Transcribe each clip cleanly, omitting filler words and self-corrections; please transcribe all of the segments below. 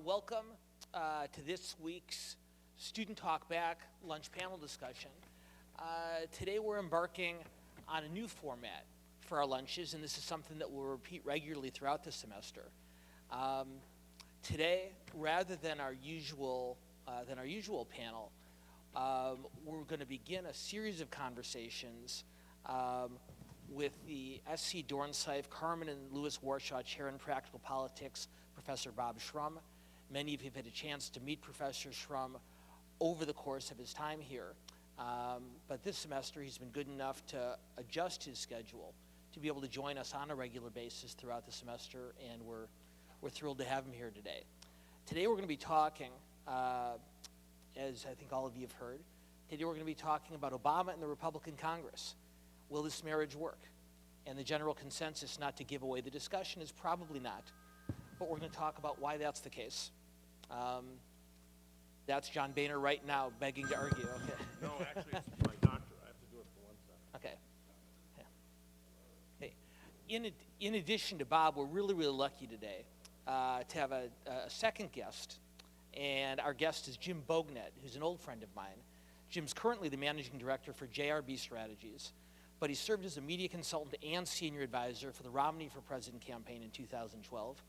Welcome to this week's Student Talk Back lunch panel discussion. Today we're embarking on a new format for our lunches, and this is something that we'll repeat regularly throughout the semester. Today, rather than our usual panel, we're going to begin a series of conversations with the S.C. Dornsife, Carmen and Lewis Warshaw Chair in Practical Politics, Professor Bob Shrum. Many of you have had a chance to meet Professor Shrum over the course of his time here. But this semester, he's been good enough to adjust his schedule to be able to join us on a regular basis throughout the semester, and we're thrilled to have him here today. Today we're going to be talking, as I think all of you have heard, today we're going to be talking about Obama and the Republican Congress. Will this marriage work? And the general consensus, not to give away the discussion, is probably not. But we're going to talk about why that's the case. That's John Boehner right now begging to argue. Okay. No, actually, it's my doctor. I have to do it for 1 second. Okay. Yeah. Okay. In addition to Bob, we're really lucky today to have a second guest. And our guest is Jim Bognet, who's an old friend of mine. Jim's currently the managing director for JRB Strategies, but he served as a media consultant and senior advisor for the Romney for President campaign in 2012.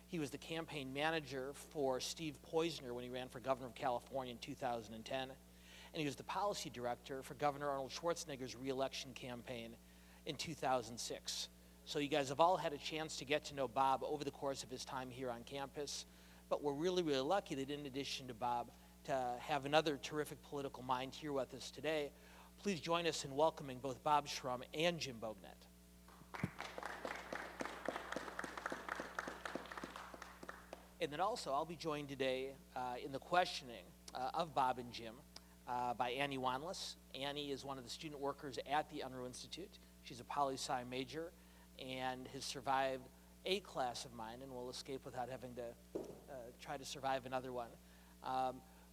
He was the campaign manager for Steve Poizner when he ran for governor of California in 2010. And he was the policy director for Governor Arnold Schwarzenegger's re-election campaign in 2006. So you guys have all had a chance to get to know Bob over the course of his time here on campus. But we're really lucky that in addition to Bob, to have another terrific political mind here with us today. Please join us in welcoming both Bob Shrum and Jim Bognet. And then also, I'll be joined today in the questioning of Bob and Jim by Annie Wanless. Annie is one of the student workers at the Unruh Institute. She's a poli-sci major and has survived a class of mine and will escape without having to try to survive another one.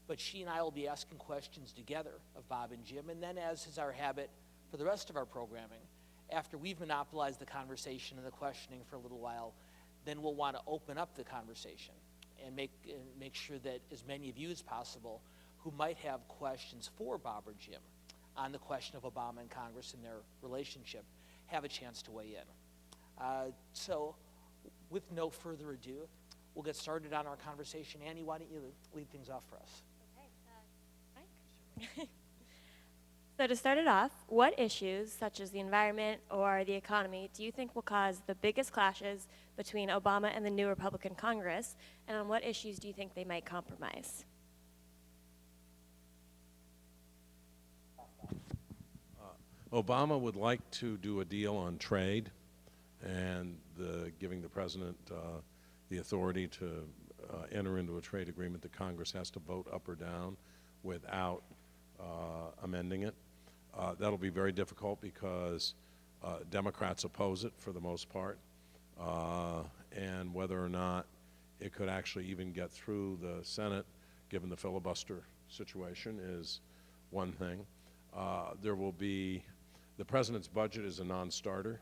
But she and I will be asking questions together of Bob and Jim, and then, as is our habit for the rest of our programming, after we've monopolized the conversation and the questioning for a little while, then we'll want to open up the conversation and make sure that as many of you as possible who might have questions for Bob or Jim on the question of Obama and Congress and their relationship have a chance to weigh in. So with no further ado, we'll get started on our conversation. Annie, why don't you lead things off for us? Okay, Mike? So to start it off, what issues, such as the environment or the economy, do you think will cause the biggest clashes between Obama and the new Republican Congress, and on what issues do you think they might compromise? Obama would like to do a deal on trade and giving the president the authority to enter into a trade agreement that Congress has to vote up or down without amending it. That'll be very difficult because Democrats oppose it for the most part, and whether or not it could actually even get through the Senate, given the filibuster situation, is one thing. There will be, the president's budget is a non-starter.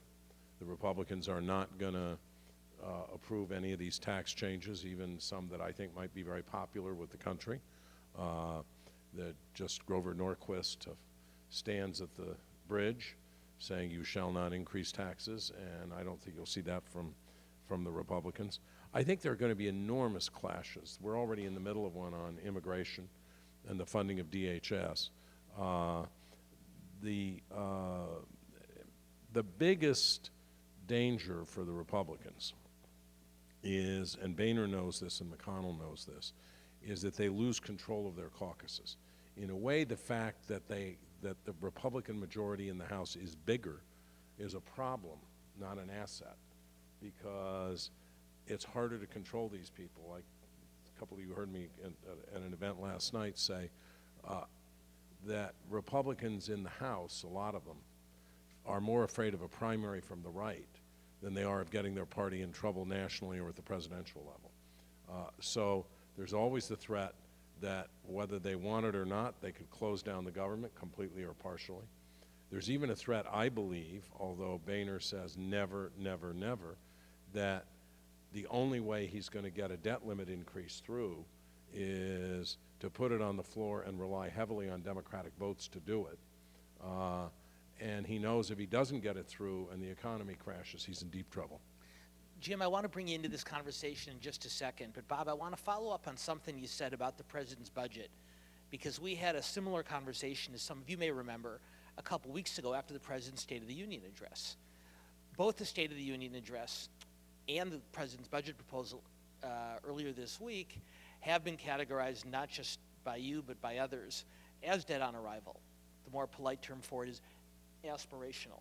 The Republicans are not going to approve any of these tax changes, even some that I think might be very popular with the country. That just Grover Norquist stands at the bridge saying you shall not increase taxes, and I don't think you'll see that from the Republicans. I think there are going to be enormous clashes. We're already in the middle of one on immigration and the funding of DHS. The biggest danger for the Republicans is, and Boehner knows this and McConnell knows this, is that they lose control of their caucuses. In a way, the fact that the Republican majority in the House is bigger is a problem, not an asset, because it's harder to control these people. Like a couple of you heard me at an event last night say that Republicans in the House, a lot of them, are more afraid of a primary from the right than they are of getting their party in trouble nationally or at the presidential level. So there's always the threat that whether they want it or not, they could close down the government completely or partially. There's even a threat, I believe, although Boehner says never, never, never, that the only way he's going to get a debt limit increase through is to put it on the floor and rely heavily on Democratic votes to do it. And he knows if he doesn't get it through and the economy crashes, he's in deep trouble. Jim, I want to bring you into this conversation in just a second, but Bob, I want to follow up on something you said about the president's budget, because we had a similar conversation, as some of you may remember, a couple weeks ago after the president's State of the Union address. Both the State of the Union address and the president's budget proposal earlier this week have been categorized, not just by you but by others, as dead on arrival. The more polite term for it is aspirational.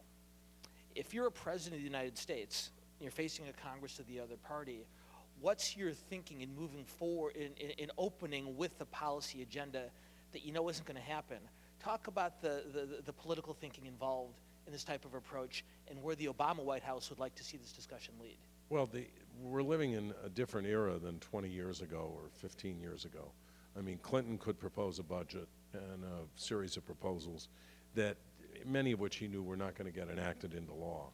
If you're a president of the United States, you're facing a Congress of the other party, what's your thinking in moving forward, in opening with the policy agenda that you know isn't going to happen? Talk about the political thinking involved in this type of approach and where the Obama White House would like to see this discussion lead. Well, we're living in a different era than 20 years ago or 15 years ago. I mean, Clinton could propose a budget and a series of proposals that many of which he knew were not going to get enacted into law.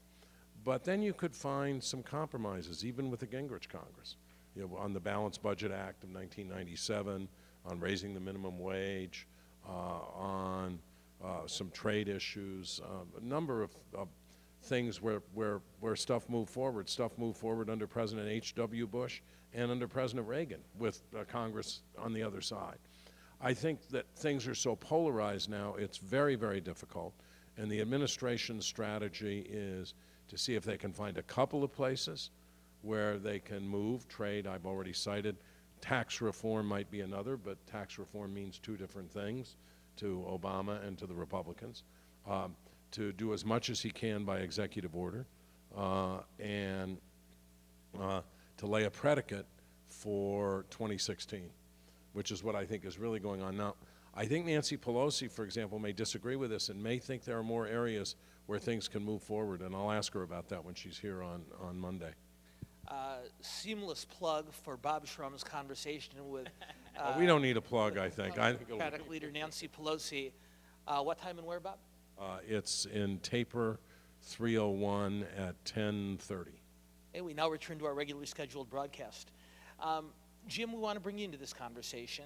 But then you could find some compromises, even with the Gingrich Congress, you know, on the Balanced Budget Act of 1997, on raising the minimum wage, on some trade issues, a number of things where stuff moved forward. Stuff moved forward under President H.W. Bush and under President Reagan, with Congress on the other side. I think that things are so polarized now, it's very, very difficult. And the administration's strategy is to see if they can find a couple of places where they can move. Trade, I've already cited. Tax reform might be another, but tax reform means two different things to Obama and to the Republicans. To do as much as he can by executive order and to lay a predicate for 2016, which is what I think is really going on now. I think Nancy Pelosi, for example, may disagree with this and may think there are more areas where things can move forward, and I'll ask her about that when she's here on Monday. Seamless plug for Bob Shrum's conversation with We don't need a plug, I think. Democratic leader Nancy Pelosi. What time and where, Bob? It's in Taper 301 at 10:30. Hey, we now return to our regularly scheduled broadcast. Jim, we want to bring you into this conversation.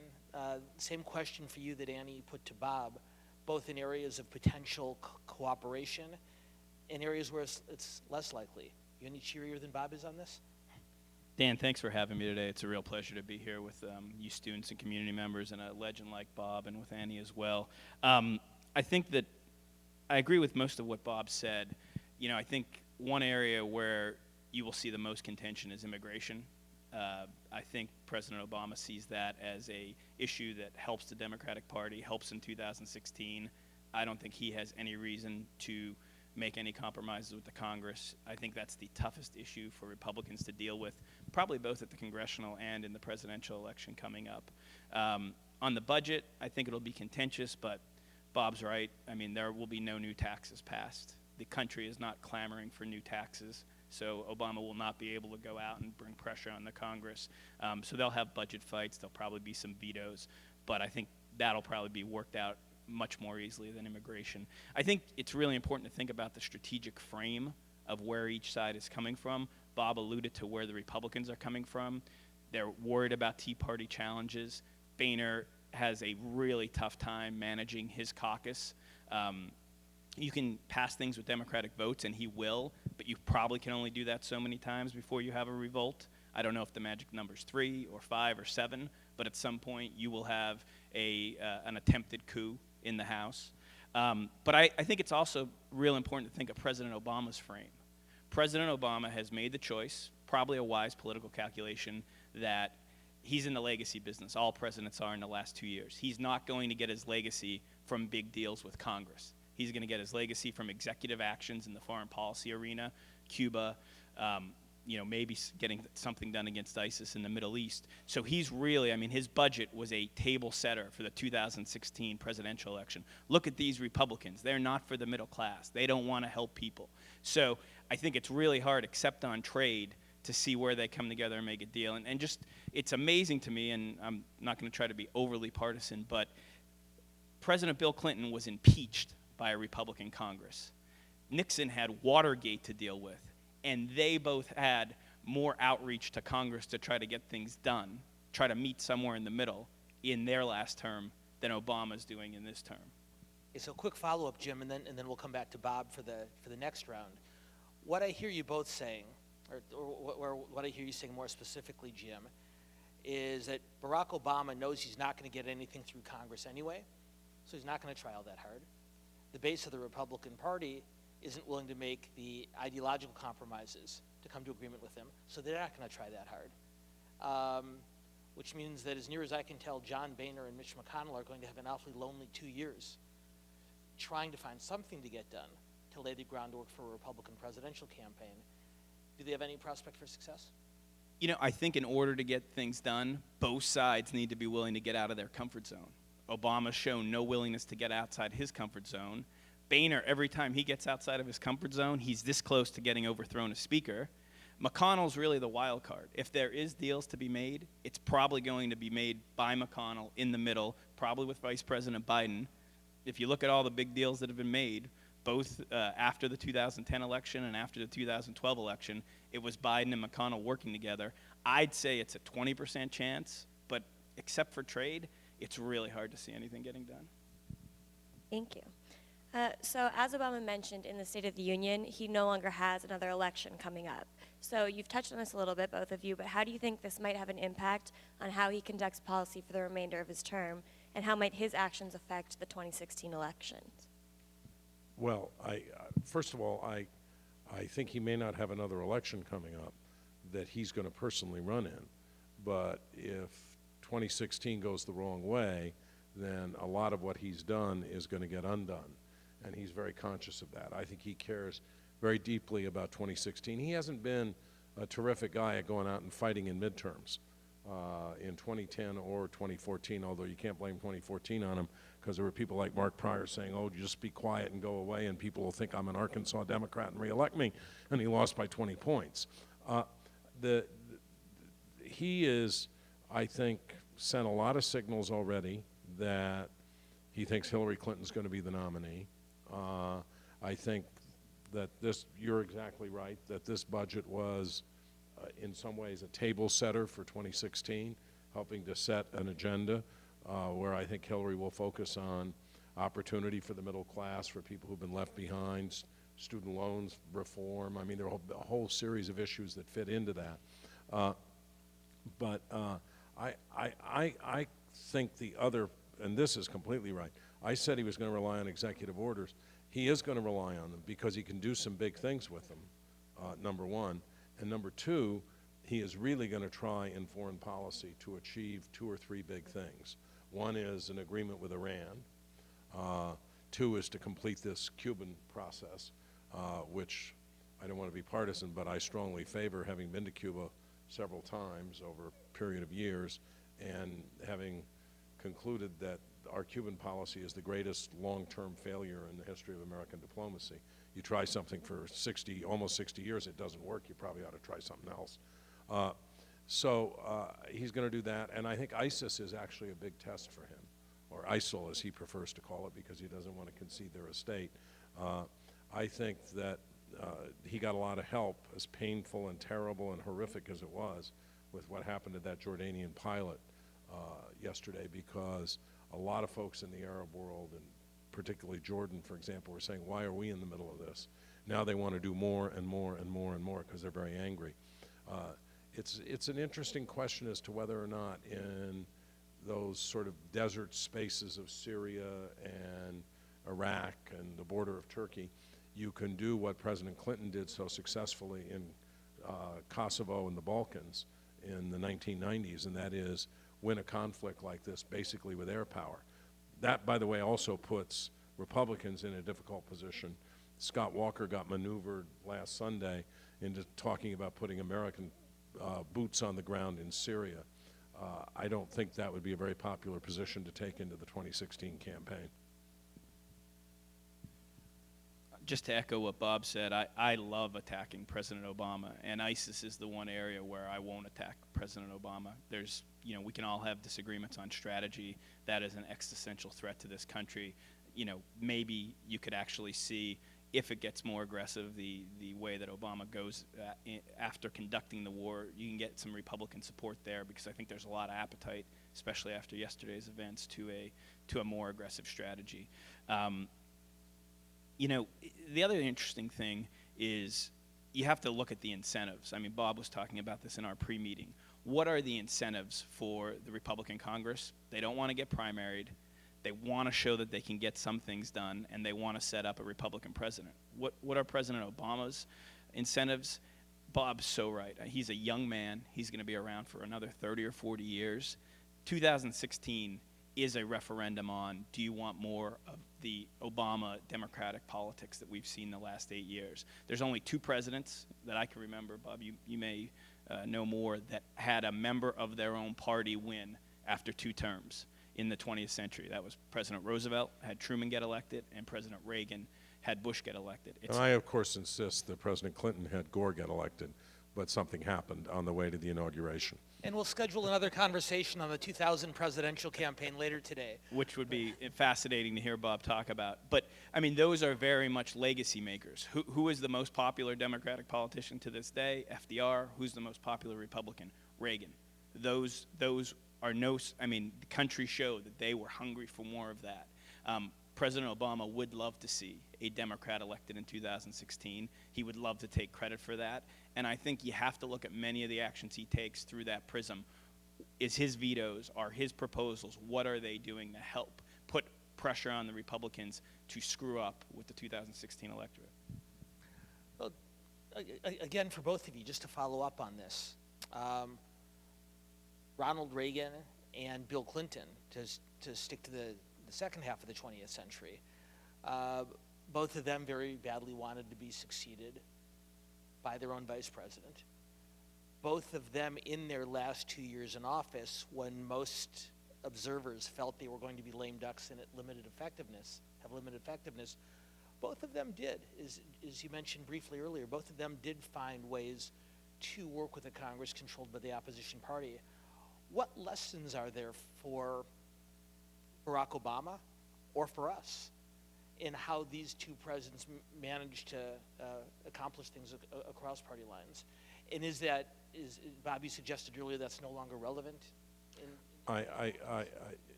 Same question for you that Annie put to Bob, both in areas of potential cooperation and areas where it's less likely. You any cheerier than Bob is on this? Dan, thanks for having me today. It's a real pleasure to be here with you students and community members and a legend like Bob and with Annie as well. I think that I agree with most of what Bob said. You know, I think one area where you will see the most contention is immigration. I think President Obama sees that as a issue that helps the Democratic Party, helps in 2016. I don't think he has any reason to make any compromises with the Congress. I think that's the toughest issue for Republicans to deal with, probably both at the congressional and in the presidential election coming up. On the budget, I think it'll be contentious, but Bob's right. I mean, there will be no new taxes passed. The country is not clamoring for new taxes, so Obama will not be able to go out and bring pressure on the Congress. So they'll have budget fights. There'll probably be some vetoes, but I think that'll probably be worked out much more easily than immigration. I think it's really important to think about the strategic frame of where each side is coming from. Bob alluded to where the Republicans are coming from. They're worried about Tea Party challenges. Boehner has a really tough time managing his caucus. You can pass things with Democratic votes, and he will, but you probably can only do that so many times before you have a revolt. I don't know if the magic number's 3 or 5 or 7, but at some point you will have an attempted coup in the House. But I think it's also real important to think of President Obama's frame. President Obama has made the choice, probably a wise political calculation, that he's in the legacy business. All presidents are in the last 2 years. He's not going to get his legacy from big deals with Congress. He's going to get his legacy from executive actions in the foreign policy arena, Cuba, maybe getting something done against ISIS in the Middle East. So he's really, I mean, his budget was a table setter for the 2016 presidential election. Look at these Republicans. They're not for the middle class. They don't want to help people. So I think it's really hard, except on trade, to see where they come together and make a deal. And just, it's amazing to me, and I'm not going to try to be overly partisan, but President Bill Clinton was impeached by a Republican Congress. Nixon had Watergate to deal with, and they both had more outreach to Congress to try to get things done, try to meet somewhere in the middle in their last term than Obama's doing in this term. Okay, so quick follow-up, Jim, and then we'll come back to Bob for the next round. What I hear you both saying, or what I hear you saying more specifically, Jim, is that Barack Obama knows he's not going to get anything through Congress anyway, so he's not going to try all that hard. The base of the Republican Party isn't willing to make the ideological compromises to come to agreement with him, so they're not going to try that hard. Which means that, as near as I can tell, John Boehner and Mitch McConnell are going to have an awfully lonely 2 years trying to find something to get done to lay the groundwork for a Republican presidential campaign. Do they have any prospect for success? You know, I think in order to get things done, both sides need to be willing to get out of their comfort zone. Obama's shown no willingness to get outside his comfort zone. Boehner, every time he gets outside of his comfort zone, he's this close to getting overthrown as Speaker. McConnell's really the wild card. If there is deals to be made, it's probably going to be made by McConnell in the middle, probably with Vice President Biden. If you look at all the big deals that have been made, both after the 2010 election and after the 2012 election, it was Biden and McConnell working together. I'd say it's a 20% chance, but except for trade, it's really hard to see anything getting done. Thank you. So as Obama mentioned in the State of the Union, he no longer has another election coming up. So you've touched on this a little bit, both of you, but how do you think this might have an impact on how he conducts policy for the remainder of his term, and how might his actions affect the 2016 elections? Well, first of all, I think he may not have another election coming up that he's going to personally run in. But if 2016 goes the wrong way, then a lot of what he's done is going to get undone. And he's very conscious of that. I think he cares very deeply about 2016. He hasn't been a terrific guy at going out and fighting in midterms in 2010 or 2014, although you can't blame 2014 on him, because there were people like Mark Pryor saying, oh, just be quiet and go away, and people will think I'm an Arkansas Democrat and reelect me, and he lost by 20 points. He is, I think, sent a lot of signals already that he thinks Hillary Clinton's going to be the nominee. I think that you're exactly right, that this budget was in some ways a table setter for 2016, helping to set an agenda where I think Hillary will focus on opportunity for the middle class, for people who've been left behind, student loans reform. I mean, there are a whole series of issues that fit into that. But I think the other, and this is completely right, I said he was going to rely on executive orders. He is going to rely on them because he can do some big things with them, number one. And number two, he is really going to try in foreign policy to achieve 2 or 3 big things. One is an agreement with Iran. 2 is to complete this Cuban process, which I don't want to be partisan, but I strongly favor, having been to Cuba several times over a period of years and having concluded that our Cuban policy is the greatest long-term failure in the history of American diplomacy. You try something for almost 60 years, it doesn't work, you probably ought to try something else. So he's going to do that, and I think ISIS is actually a big test for him, or ISIL as he prefers to call it, because he doesn't want to concede their estate. I think that he got a lot of help, as painful and terrible and horrific as it was, with what happened to that Jordanian pilot yesterday, because a lot of folks in the Arab world, and particularly Jordan, for example, were saying, why are we in the middle of this? Now they want to do more and more and more and more because they're very angry. It's an interesting question as to whether or not in those sort of desert spaces of Syria and Iraq and the border of Turkey, you can do what President Clinton did so successfully in Kosovo and the Balkans in the 1990s, and that is win a conflict like this basically with air power. That, by the way, also puts Republicans in a difficult position. Scott Walker got maneuvered last Sunday into talking about putting American boots on the ground in Syria. I don't think that would be a very popular position to take into the 2016 campaign. Just to echo what Bob said, I love attacking President Obama, and ISIS is the one area where I won't attack President Obama. There's, we can all have disagreements on strategy. That is an existential threat to this country. Maybe you could actually see if it gets more aggressive, the way that Obama goes after conducting the war, you can get some Republican support there, because I think there's a lot of appetite, especially after yesterday's events, to a more aggressive strategy. You know, the other interesting thing is you have to look at the incentives. I mean, Bob was talking about this in our pre-meeting. What are the incentives for the Republican Congress? They don't want to get primaried. They want to show that they can get some things done, and they want to set up a Republican president. What are President Obama's incentives? Bob's so right. He's a young man. He's going to be around for another 30 or 40 years. 2016 is a referendum on, do you want more of the Obama Democratic politics that we've seen the last 8 years? There's only 2 presidents that I can remember, Bob, you may know more, that had a member of their own party win after 2 terms in the 20th century. That was President Roosevelt had Truman get elected, and President Reagan had Bush get elected. And I, of course, insist that President Clinton had Gore get elected, but something happened on the way to the inauguration. And we'll schedule another conversation on the 2000 presidential campaign later today. Which would be fascinating to hear Bob talk about. But, I mean, those are very much legacy makers. Who is the most popular Democratic politician to this day? FDR. Who's the most popular Republican? Reagan. Those are I mean, the country showed that they were hungry for more of that. President Obama would love to see a Democrat elected in 2016. He would love to take credit for that. And I think you have to look at many of the actions he takes through that prism. Is his vetoes, are his proposals, what are they doing to help put pressure on the Republicans to screw up with the 2016 electorate? Well, again, for both of you, just to follow up on this, Ronald Reagan and Bill Clinton, to stick to the second half of the 20th century, both of them very badly wanted to be succeeded by their own vice president. Both of them, in their last 2 years in office, when most observers felt they were going to be lame ducks and have limited effectiveness, both of them did, as you mentioned briefly earlier, both of them did find ways to work with a Congress controlled by the opposition party. What lessons are there for Barack Obama or for us in how these 2 presidents managed to accomplish things across party lines? And is Bobby suggested earlier that's no longer relevant?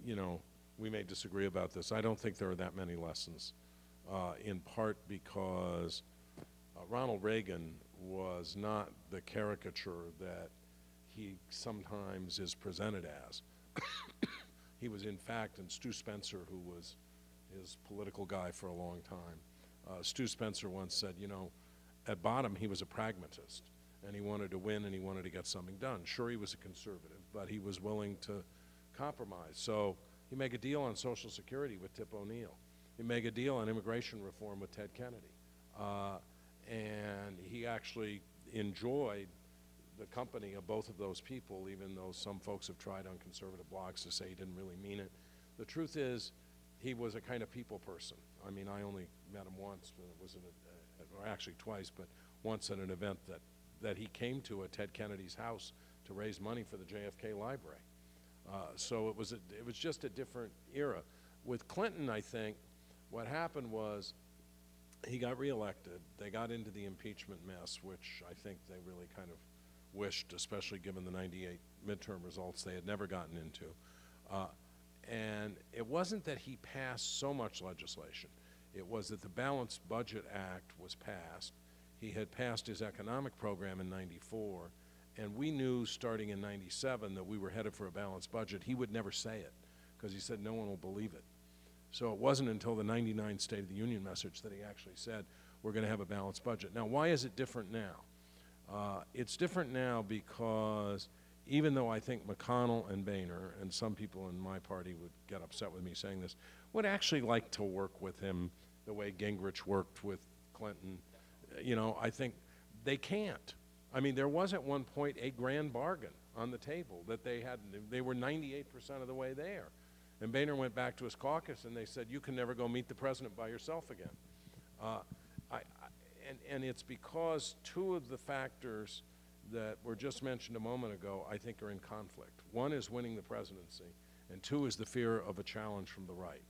You know, we may disagree about this. I don't think there are that many lessons, in part because Ronald Reagan was not the caricature that he sometimes is presented as. He was, in fact, and Stu Spencer, who was his political guy for a long time, Stu Spencer once said, you know, at bottom he was a pragmatist, and he wanted to win and he wanted to get something done. Sure, he was a conservative, but he was willing to compromise. So he made a deal on Social Security with Tip O'Neill. He made a deal on immigration reform with Ted Kennedy. And he actually enjoyed the company of both of those people, even though some folks have tried on conservative blogs to say he didn't really mean it. The truth is, he was a kind of people person. I mean, I only met him once, but it was or actually twice, but once at an event that he came to at Ted Kennedy's house to raise money for the JFK Library. So it was just a different era. With Clinton, I think, what happened was he got reelected. They got into the impeachment mess, which I think they really kind of wished, especially given the 98 midterm results, they had never gotten into. And it wasn't that he passed so much legislation. It was that the Balanced Budget Act was passed. He had passed his economic program in '94, and we knew starting in '97 that we were headed for a balanced budget. He would never say it, because he said no one will believe it. So it wasn't until the '99 State of the Union message that he actually said, we're going to have a balanced budget. Now, why is it different now? It's different now because even though I think McConnell and Boehner, and some people in my party would get upset with me saying this, would actually like to work with him the way Gingrich worked with Clinton, you know, I think they can't. I mean, there was at one point a grand bargain on the table that they were 98% of the way there. And Boehner went back to his caucus and they said, you can never go meet the president by yourself again. And it's because 2 of the factors that were just mentioned a moment ago, I think, are in conflict. 1 is winning the presidency, and 2 is the fear of a challenge from the right.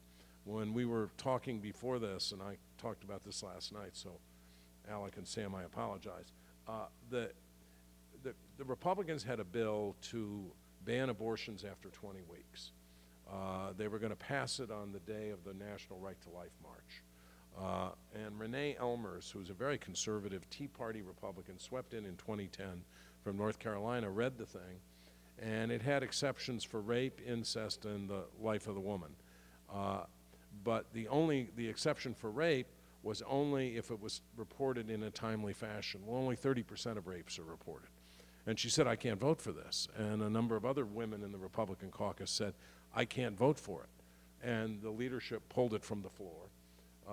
when we were talking before this, and I talked about this last night, so Alec and Sam, I apologize. The Republicans had a bill to ban abortions after 20 weeks. They were going to pass it on the day of the National Right to Life March. And Renee Elmers, who's a very conservative Tea Party Republican, swept in 2010 from North Carolina, read the thing, and it had exceptions for rape, incest, and the life of the woman. But the exception for rape was only if it was reported in a timely fashion. Well, only 30% of rapes are reported. And she said, I can't vote for this. And a number of other women in the Republican caucus said, I can't vote for it. And the leadership pulled it from the floor.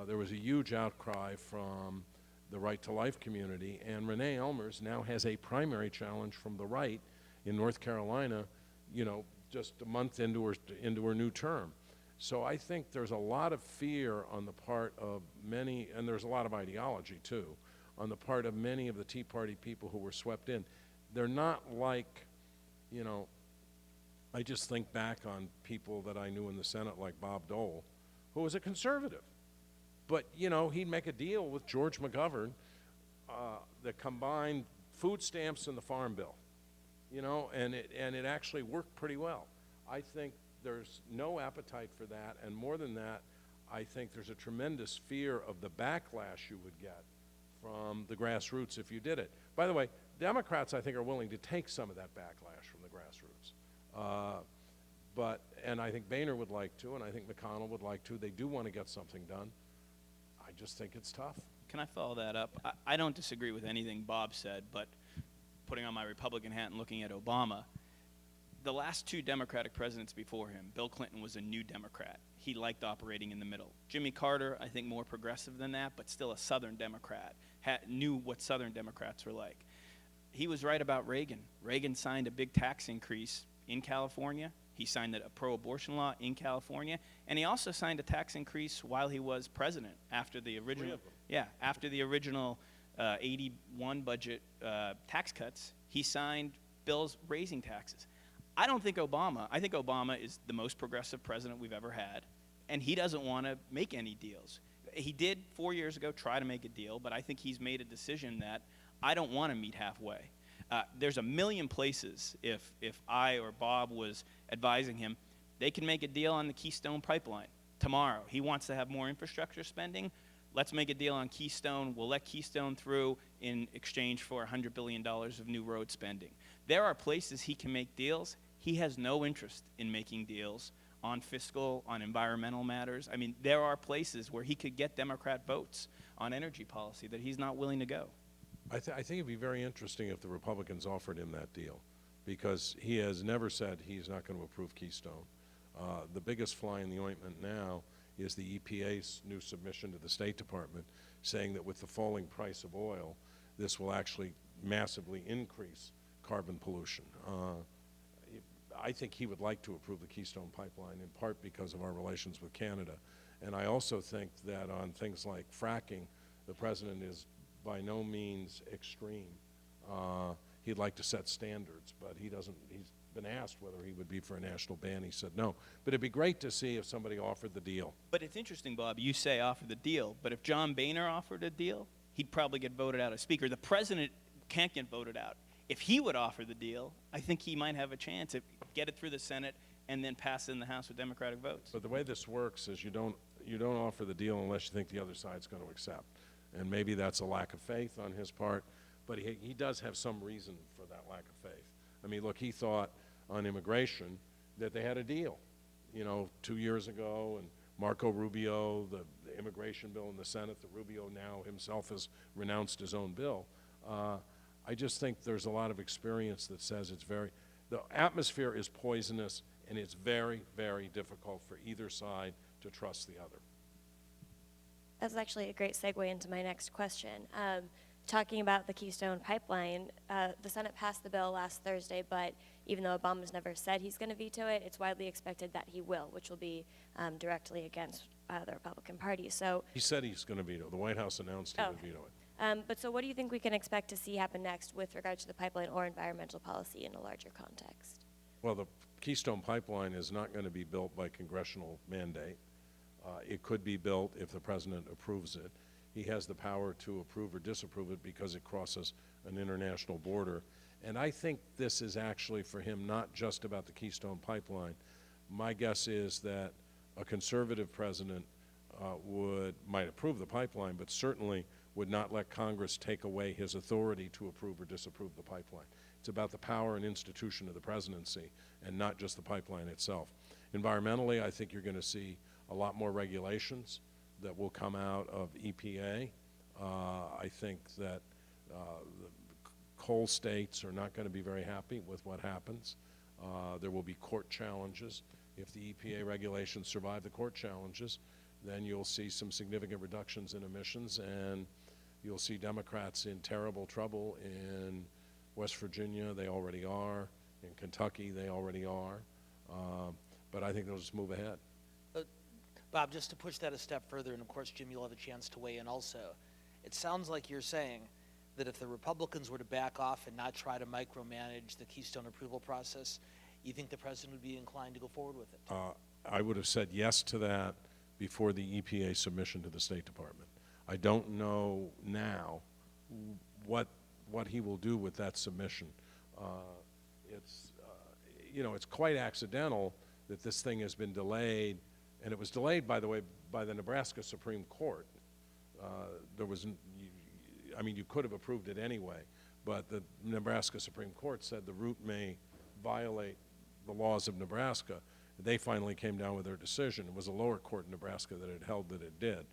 There was a huge outcry from the Right to Life community, and Renee Elmers now has a primary challenge from the right in North Carolina, you know, just a month into her new term. So I think there's a lot of fear on the part of many, and there's a lot of ideology too, on the part of many of the Tea Party people who were swept in. They're not like, you know, I just think back on people that I knew in the Senate like Bob Dole, who was a conservative. But, you know, he'd make a deal with George McGovern that combined food stamps and the Farm Bill, you know, and it actually worked pretty well. I think there's no appetite for that, and more than that, I think there's a tremendous fear of the backlash you would get from the grassroots if you did it. By the way, Democrats, I think, are willing to take some of that backlash from the grassroots. And I think Boehner would like to, and I think McConnell would like to. They do want to get something done. I just think it's tough. Can I follow that up? I don't disagree with anything Bob said, but putting on my Republican hat and looking at Obama, the last two Democratic presidents before him, Bill Clinton was a new Democrat. He liked operating in the middle. Jimmy Carter, I think more progressive than that, but still a Southern Democrat, knew what Southern Democrats were like. He was right about Reagan. Reagan signed a big tax increase in California. He signed a pro-abortion law in California, and he also signed a tax increase while he was president after the original. After the original 81 budget tax cuts, he signed bills raising taxes. I think Obama is the most progressive president we've ever had, and he doesn't want to make any deals. He did 4 years ago try to make a deal, but I think he's made a decision that I don't want to meet halfway. There's a million places, if I or Bob was advising him, they can make a deal on the Keystone Pipeline tomorrow. He wants to have more infrastructure spending. Let's make a deal on Keystone. We'll let Keystone through in exchange for $100 billion of new road spending. There are places he can make deals. He has no interest in making deals on fiscal, on environmental matters. I mean, there are places where he could get Democrat votes on energy policy that he's not willing to go. I think it'd be very interesting if the Republicans offered him that deal, because he has never said he's not going to approve Keystone. The biggest fly in the ointment now is the EPA's new submission to the State Department saying that with the falling price of oil, this will actually massively increase carbon pollution. I think he would like to approve the Keystone Pipeline, in part because of our relations with Canada. And I also think that on things like fracking, the president is by no means extreme. He'd like to set standards, but he's been asked whether he would be for a national ban. He said no. But it'd be great to see if somebody offered the deal. But it's interesting, Bob, you say offer the deal, but if John Boehner offered a deal, he'd probably get voted out as Speaker. The president can't get voted out. If he would offer the deal, I think he might have a chance to get it through the Senate and then pass it in the House with Democratic votes. But the way this works is you don't offer the deal unless you think the other side's going to accept. And maybe that's a lack of faith on his part, but he does have some reason for that lack of faith. I mean, look, he thought on immigration that they had a deal, 2 years ago, and Marco Rubio, the immigration bill in the Senate, that Rubio now himself has renounced his own bill. I just think there's a lot of experience that says the atmosphere is poisonous, and it's very, very difficult for either side to trust the other. That's actually a great segue into my next question. Talking about the Keystone Pipeline, the Senate passed the bill last Thursday, but even though Obama's never said he's going to veto it, it's widely expected that he will, which will be directly against the Republican Party. So he said he's going to veto. The White House announced he would veto it. But so what do you think we can expect to see happen next with regard to the pipeline or environmental policy in a larger context? Well, the Keystone Pipeline is not going to be built by congressional mandate. It could be built if the president approves it. He has the power to approve or disapprove it because it crosses an international border. And I think this is actually for him not just about the Keystone Pipeline. My guess is that a conservative president might approve the pipeline, but certainly would not let Congress take away his authority to approve or disapprove the pipeline. It's about the power and institution of the presidency and not just the pipeline itself. Environmentally, I think you're going to see a lot more regulations that will come out of EPA. I think that the coal states are not going to be very happy with what happens. There will be court challenges. If the EPA regulations survive the court challenges, then you'll see some significant reductions in emissions, and you'll see Democrats in terrible trouble in West Virginia. They already are. In Kentucky, they already are. But I think they'll just move ahead. Bob, just to push that a step further, and of course, Jim, you'll have a chance to weigh in also. It sounds like you're saying that if the Republicans were to back off and not try to micromanage the Keystone approval process, you think the president would be inclined to go forward with it? I would have said yes to that before the EPA submission to the State Department. I don't know now what he will do with that submission. It's quite accidental that this thing has been delayed, and it was delayed, by the way, by the Nebraska Supreme Court. You could have approved it anyway, but the Nebraska Supreme Court said the route may violate the laws of Nebraska. They finally came down with their decision. It was a lower court in Nebraska that had held that it did.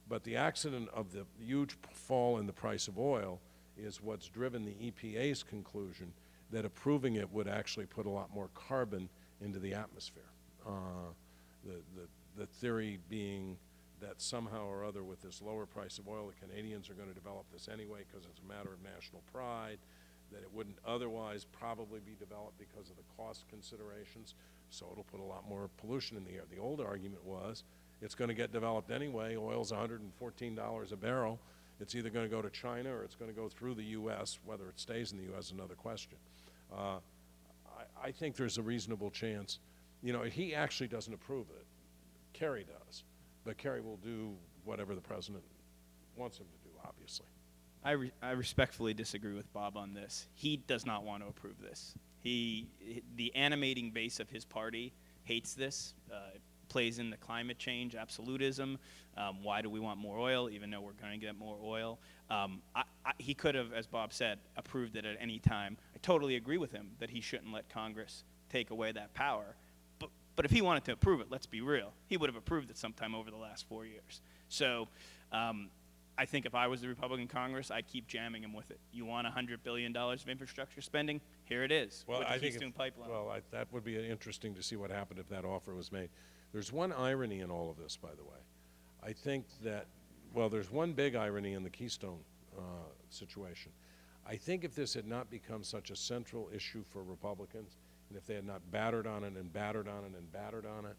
But the accident of the huge fall in the price of oil is what's driven the EPA's conclusion that approving it would actually put a lot more carbon into the atmosphere. The theory being that somehow or other with this lower price of oil, the Canadians are going to develop this anyway because it's a matter of national pride, that it wouldn't otherwise probably be developed because of the cost considerations, so it'll put a lot more pollution in the air. The old argument was it's going to get developed anyway. Oil's $114 a barrel. It's either going to go to China or it's going to go through the U.S. Whether it stays in the U.S. is another question. I think there's a reasonable chance. He actually doesn't approve it. Kerry does. But Kerry will do whatever the president wants him to do, obviously. I respectfully disagree with Bob on this. He does not want to approve this. The animating base of his party hates this. It plays into climate change, absolutism. Why do we want more oil, even though we're going to get more oil? He could have, as Bob said, approved it at any time. I totally agree with him that he shouldn't let Congress take away that power. But if he wanted to approve it, let's be real, he would have approved it sometime over the last 4 years. So I think if I was the Republican Congress, I'd keep jamming him with it. You want $100 billion of infrastructure spending? Here it is, with the Keystone Pipeline. That would be interesting to see what happened if that offer was made. There's one irony in all of this, by the way. I think that, there's one big irony in the Keystone situation. I think if this had not become such a central issue for Republicans, and if they had not battered on it and battered on it and battered on it,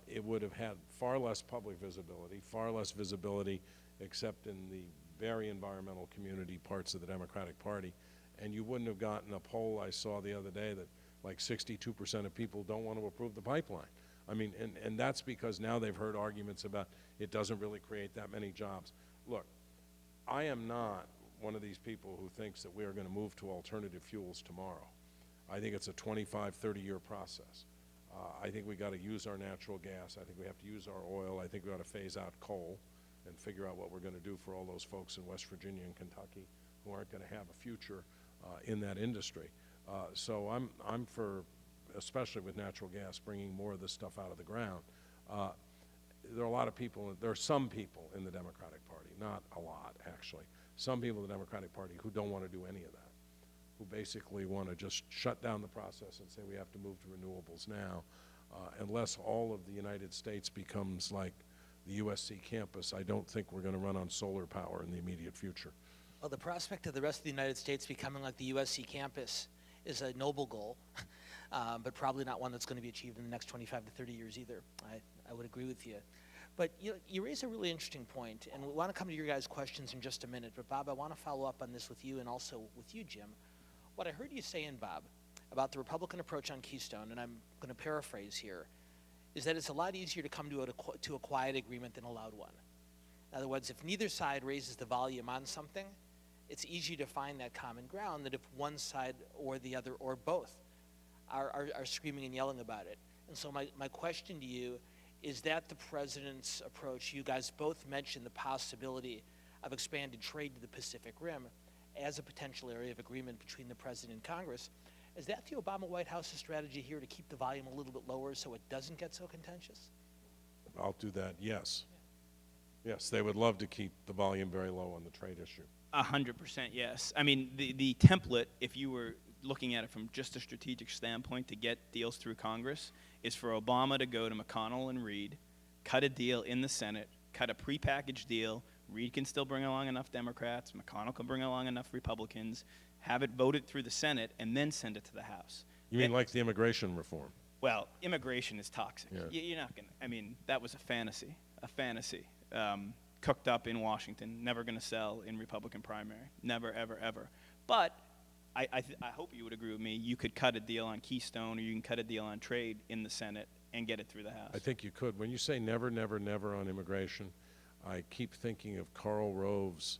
it would have had far less public visibility, far less visibility except in the very environmental community parts of the Democratic Party, and you wouldn't have gotten a poll I saw the other day that like 62% of people don't want to approve the pipeline. And that's because now they've heard arguments about it doesn't really create that many jobs. Look, I am not one of these people who thinks that we are going to move to alternative fuels tomorrow. I think it's a 25, 30-year process. I think we got to use our natural gas. I think we have to use our oil. I think we ought to phase out coal and figure out what we're going to do for all those folks in West Virginia and Kentucky who aren't going to have a future in that industry. So I'm for, especially with natural gas, bringing more of this stuff out of the ground. There are some people in the Democratic Party, not a lot actually, some people in the Democratic Party who don't want to do any of that, who basically want to just shut down the process and say we have to move to renewables now. Unless all of the United States becomes like the USC campus, I don't think we're going to run on solar power in the immediate future. Well, the prospect of the rest of the United States becoming like the USC campus is a noble goal, but probably not one that's going to be achieved in the next 25 to 30 years either. I would agree with you. But you raise a really interesting point, and we want to come to your guys' questions in just a minute. But Bob, I want to follow up on this with you and also with you, Jim. What I heard you saying, Bob, about the Republican approach on Keystone, and I'm going to paraphrase here, is that it's a lot easier to come to a quiet agreement than a loud one. In other words, if neither side raises the volume on something, it's easy to find that common ground that if one side or the other or both are screaming and yelling about it. And so my question to you, is that the president's approach? You guys both mentioned the possibility of expanded trade to the Pacific Rim as a potential area of agreement between the president and Congress. Is that the Obama White House's strategy here to keep the volume a little bit lower so it doesn't get so contentious? I'll do that, yes. Yes, they would love to keep the volume very low on the trade issue. 100% yes. I mean, the template, if you were looking at it from just a strategic standpoint to get deals through Congress, is for Obama to go to McConnell and Reid, cut a deal in the Senate, cut a prepackaged deal. Reid can still bring along enough Democrats, McConnell can bring along enough Republicans, have it voted through the Senate, and then send it to the House. You mean like the immigration reform? Well, immigration is toxic. Yeah. You're not going to, I mean, that was a fantasy. Cooked up in Washington, never going to sell in Republican primary. Never, ever, ever. But I hope you would agree with me. You could cut a deal on Keystone, or you can cut a deal on trade in the Senate and get it through the House. I think you could. When you say never, never, never on immigration, I keep thinking of Karl Rove's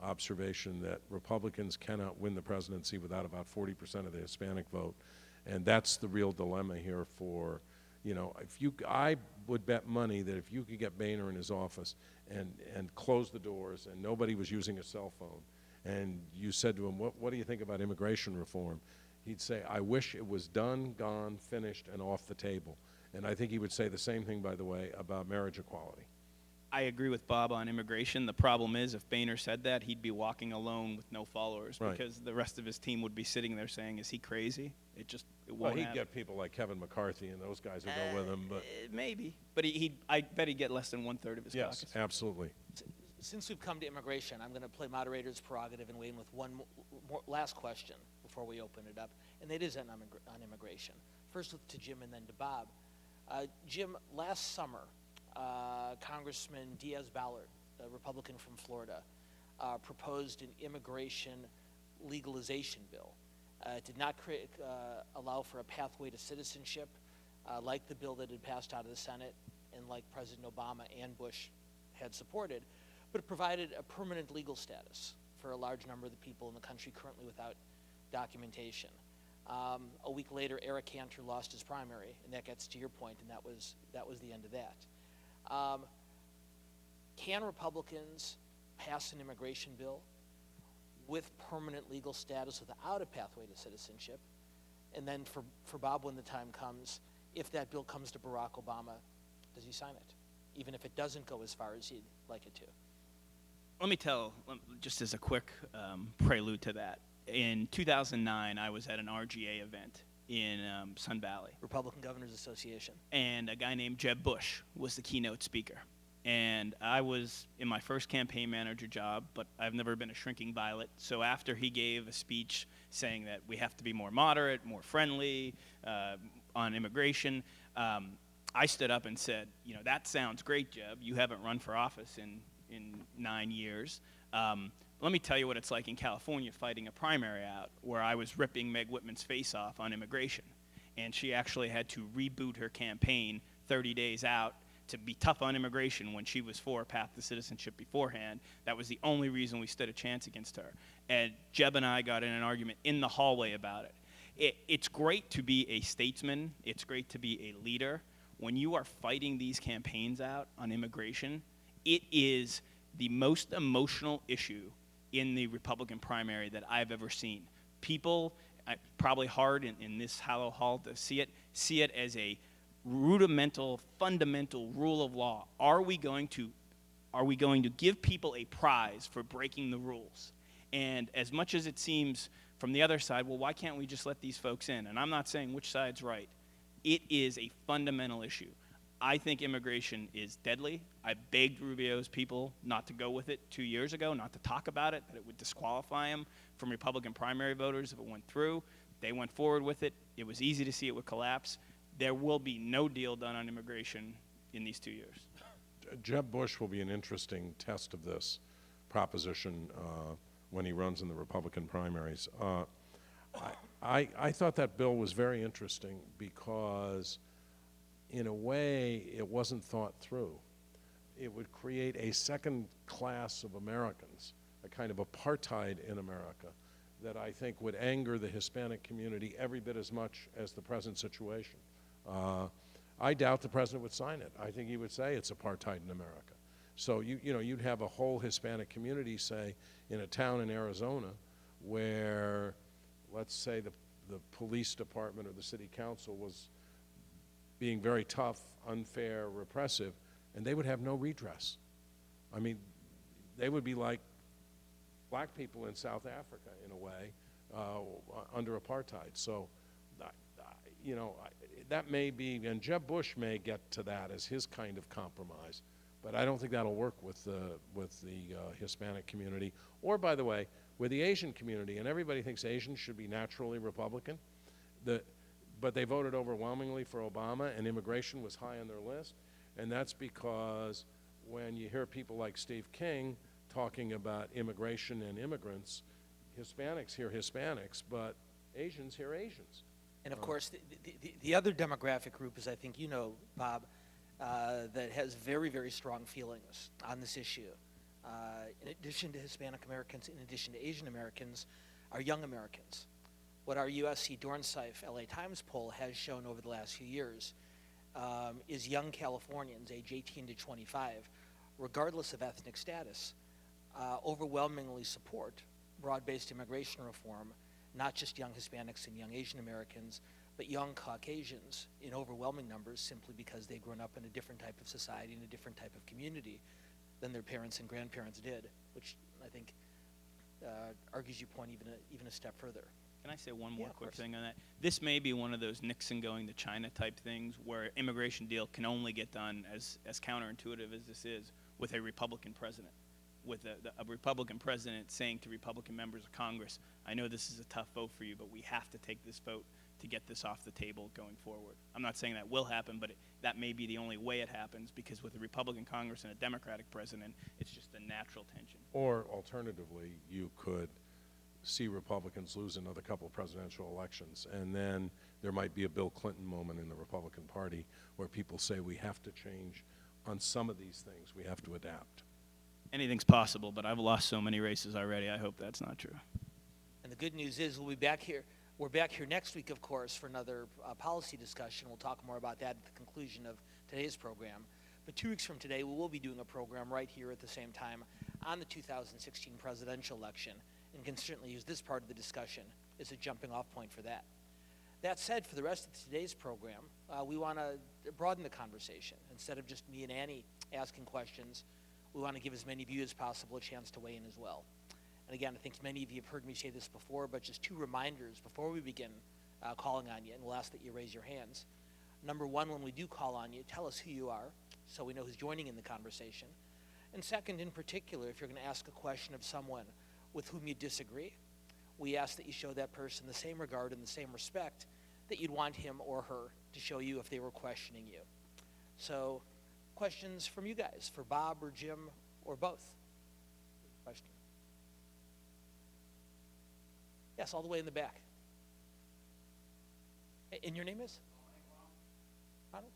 observation that Republicans cannot win the presidency without about 40% of the Hispanic vote. And that's the real dilemma here for, you know, I would bet money that if you could get Boehner in his office and close the doors and nobody was using a cell phone, and you said to him, what do you think about immigration reform? He'd say, I wish it was done, gone, finished, and off the table. And I think he would say the same thing, by the way, about marriage equality. I agree with Bob on immigration. The problem is, if Boehner said that, he'd be walking alone with no followers, Right. because the rest of his team would be sitting there saying, is he crazy? It Well, won't he'd happen. get people like Kevin McCarthy and those guys would go with him, but Maybe. But I bet he'd get less than 1/3 of his yes, caucus. absolutely. Since we've come to immigration, I'm going to play moderator's prerogative and weigh in with one last question before we open it up, and it is on immigration. First to Jim and then to Bob. Jim, last summer, Congressman Diaz-Balart, a Republican from Florida, proposed an immigration legalization bill. It did not allow for a pathway to citizenship, like the bill that had passed out of the Senate and like President Obama and Bush had supported, but it provided a permanent legal status for a large number of the people in the country currently without documentation. A week later, Eric Cantor lost his primary, and that gets to your point, and that was the end of that. Can Republicans pass an immigration bill with permanent legal status without a pathway to citizenship? And then for Bob, when the time comes, if that bill comes to Barack Obama, does he sign it, even if it doesn't go as far as he'd like it to? Let me tell, just as a quick prelude to that. In 2009, I was at an RGA event in Sun Valley. Republican Governors Association. And a guy named Jeb Bush was the keynote speaker. And I was in my first campaign manager job, but I've never been a shrinking violet. So after he gave a speech saying that we have to be more moderate, more friendly on immigration, I stood up and said, you know, that sounds great, Jeb. You haven't run for office in 9 years. Let me tell you what it's like in California fighting a primary out where I was ripping Meg Whitman's face off on immigration. And she actually had to reboot her campaign 30 days out to be tough on immigration when she was for a path to citizenship beforehand. That was the only reason we stood a chance against her. And Jeb and I got in an argument in the hallway about it. It's great to be a statesman. It's great to be a leader. When you are fighting these campaigns out on immigration, it is the most emotional issue in the Republican primary that I've ever seen. People, probably hard in this hollow hall to see it as a rudimental, fundamental rule of law. Are we going to give people a prize for breaking the rules? And as much as it seems from the other side, well, why can't we just let these folks in? And I'm not saying which side's right. It is a fundamental issue. I think immigration is deadly. I begged Rubio's people not to go with it 2 years ago, not to talk about it, that it would disqualify him from Republican primary voters if it went through. They went forward with it. It was easy to see it would collapse. There will be no deal done on immigration in these 2 years. Jeb Bush will be an interesting test of this proposition when he runs in the Republican primaries. I thought that bill was very interesting because in a way, it wasn't thought through. It would create a second class of Americans, a kind of apartheid in America that I think would anger the Hispanic community every bit as much as the present situation. I doubt the president would sign it. I think he would say it's apartheid in America. So you'd have a whole Hispanic community, say, in a town in Arizona where, let's say, the police department or the city council was being very tough, unfair, repressive, and they would have no redress. I mean, they would be like black people in South Africa, in a way, under apartheid. So, that may be, and Jeb Bush may get to that as his kind of compromise, but I don't think that'll work with the Hispanic community, or, by the way, with the Asian community. And everybody thinks Asians should be naturally Republican, but they voted overwhelmingly for Obama, and immigration was high on their list. And that's because when you hear people like Steve King talking about immigration and immigrants, Hispanics hear Hispanics, but Asians hear Asians. And of course, the other demographic group is, I think you know, Bob, that has very, very strong feelings on this issue. In addition to Hispanic Americans, in addition to Asian Americans, are young Americans. What our USC Dornsife LA Times poll has shown over the last few years is young Californians, age 18 to 25, regardless of ethnic status, overwhelmingly support broad-based immigration reform, not just young Hispanics and young Asian Americans, but young Caucasians in overwhelming numbers, simply because they've grown up in a different type of society, in a different type of community than their parents and grandparents did, which I think argues your point even a step further. Can I say one more quick thing on that? This may be one of those Nixon going to China type things where immigration deal can only get done, as counterintuitive as this is, with a Republican president. With a Republican president saying to Republican members of Congress, I know this is a tough vote for you, but we have to take this vote to get this off the table going forward. I'm not saying that will happen, but that may be the only way it happens, because with a Republican Congress and a Democratic president, it's just a natural tension. Or alternatively, you could see Republicans lose another couple of presidential elections, and then there might be a Bill Clinton moment in the Republican Party where people say we have to change on some of these things, we have to adapt. Anything's possible, but I've lost so many races already. I hope that's not true. And the good news is we'll be back here. We're back here next week, of course, for another policy discussion. We'll talk more about that at the conclusion of today's program. But 2 weeks from today, we will be doing a program right here at the same time on the 2016 presidential election, and can certainly use this part of the discussion as a jumping-off point for that. That said, for the rest of today's program, we want to broaden the conversation. Instead of just me and Annie asking questions, we want to give as many of you as possible a chance to weigh in as well. And again, I think many of you have heard me say this before, but just 2 reminders before we begin calling on you, and we'll ask that you raise your hands. Number 1, when we do call on you, tell us who you are so we know who's joining in the conversation. And second, in particular, if you're going to ask a question of someone with whom you disagree, we ask that you show that person the same regard and the same respect that you'd want him or her to show you if they were questioning you. So, questions from you guys, for Bob or Jim or both? Question? Yes, all the way in the back. And your name is? Ronald?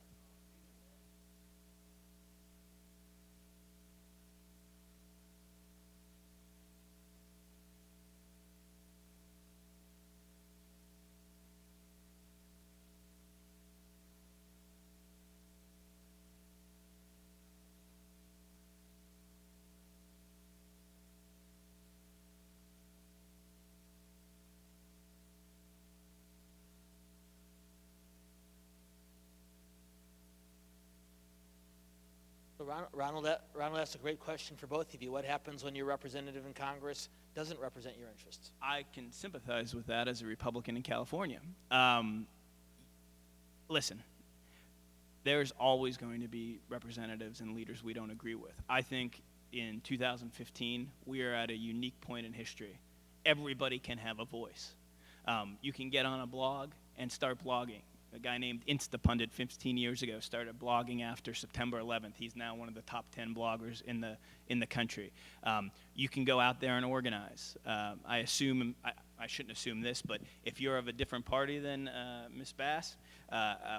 So Ronald asked a great question for both of you. What happens when your representative in Congress doesn't represent your interests? I can sympathize with that as a Republican in California. Listen, there's always going to be representatives and leaders we don't agree with. I think in 2015, we are at a unique point in history. Everybody can have a voice. You can get on a blog and start blogging. A guy named Instapundit 15 years ago started blogging after September 11th. He's now one of the top 10 bloggers in the country. You can go out there and organize. I I shouldn't assume this, but if you're of a different party than Ms. Bass,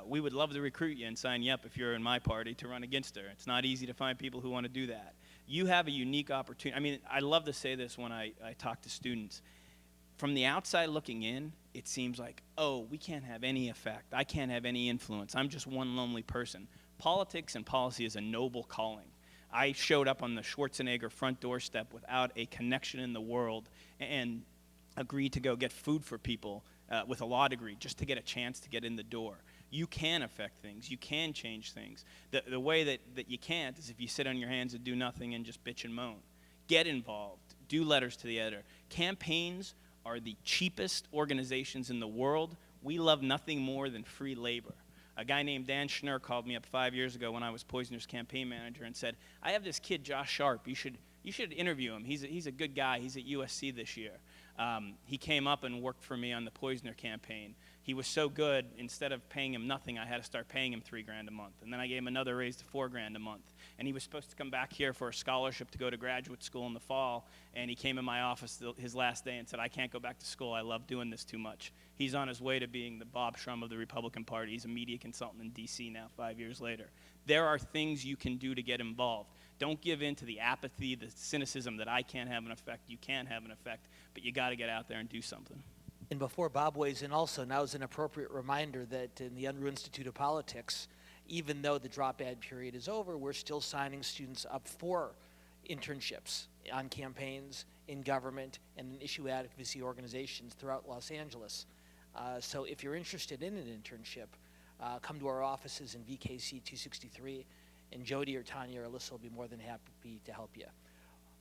we would love to recruit you and sign you up if you're in my party to run against her. It's not easy to find people who want to do that. You have a unique opportunity. I mean, I love to say this when I talk to students. From the outside looking in, it seems like, oh, we can't have any effect. I can't have any influence. I'm just one lonely person. Politics and policy is a noble calling. I showed up on the Schwarzenegger front doorstep without a connection in the world and agreed to go get food for people with a law degree just to get a chance to get in the door. You can affect things. You can change things. The way that you can't is if you sit on your hands and do nothing and just bitch and moan. Get involved. Do letters to the editor. Campaigns are the cheapest organizations in the world. We love nothing more than free labor. A guy named Dan Schnur called me up 5 years ago when I was Poizner's campaign manager and said, I have this kid, Josh Sharp. You should interview him. He's a good guy. He's at USC this year. He came up and worked for me on the Poizner campaign. He was so good, instead of paying him nothing, I had to start paying him $3,000 a month. And then I gave him another raise to $4,000 a month. And he was supposed to come back here for a scholarship to go to graduate school in the fall. And he came in my office his last day and said, I can't go back to school. I love doing this too much. He's on his way to being the Bob Shrum of the Republican Party. He's a media consultant in D.C. now, 5 years later. There are things you can do to get involved. Don't give in to the apathy, the cynicism that I can't have an effect, you can't have an effect, but you got to get out there and do something. And before Bob weighs in also, now is an appropriate reminder that in the Unruh Institute of Politics, even though the drop ad period is over, we're still signing students up for internships on campaigns, in government, and in issue advocacy organizations throughout Los Angeles. So if you're interested in an internship, come to our offices in VKC 263, and Jody or Tanya or Alyssa will be more than happy to help you.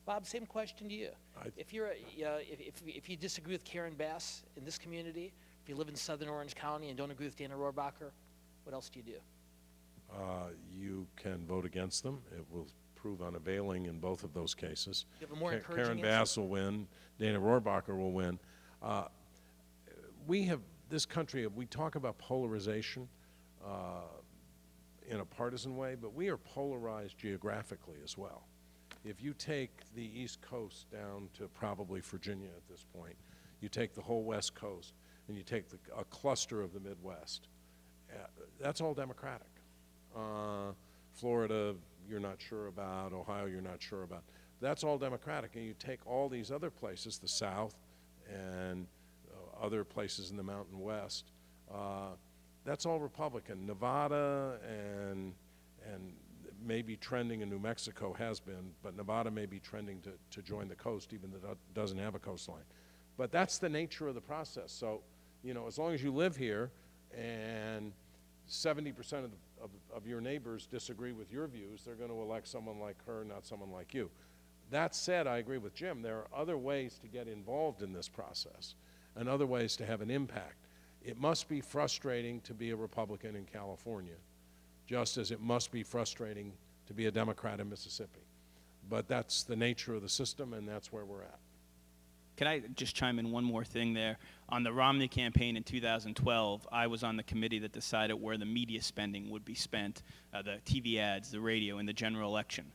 Bob, same question to you. If you disagree with Karen Bass in this community, if you live in Southern Orange County and don't agree with Dana Rohrabacher, what else do you do? You can vote against them. It will prove unavailing in both of those cases. You have a more encouraging Karen answer? Bass will win. Dana Rohrabacher will win. We have this country. We talk about polarization in a partisan way, but we are polarized geographically as well. If you take the East Coast down to probably Virginia at this point, you take the whole West Coast, and you take a cluster of the Midwest, that's all Democratic. Florida, you're not sure about. Ohio, you're not sure about. That's all Democratic. And you take all these other places, the South and other places in the Mountain West, that's all Republican. Nevada and maybe trending in New Mexico has been, but Nevada may be trending to join the coast, even though it doesn't have a coastline. But that's the nature of the process. So, you know, as long as you live here and 70% of your neighbors disagree with your views, they're going to elect someone like her, not someone like you. That said, I agree with Jim. There are other ways to get involved in this process and other ways to have an impact. It must be frustrating to be a Republican in California, just as it must be frustrating to be a Democrat in Mississippi. But that's the nature of the system, and that's where we're at. Can I just chime in one more thing there? On the Romney campaign in 2012, I was on the committee that decided where the media spending would be spent, the TV ads, the radio, in the general election.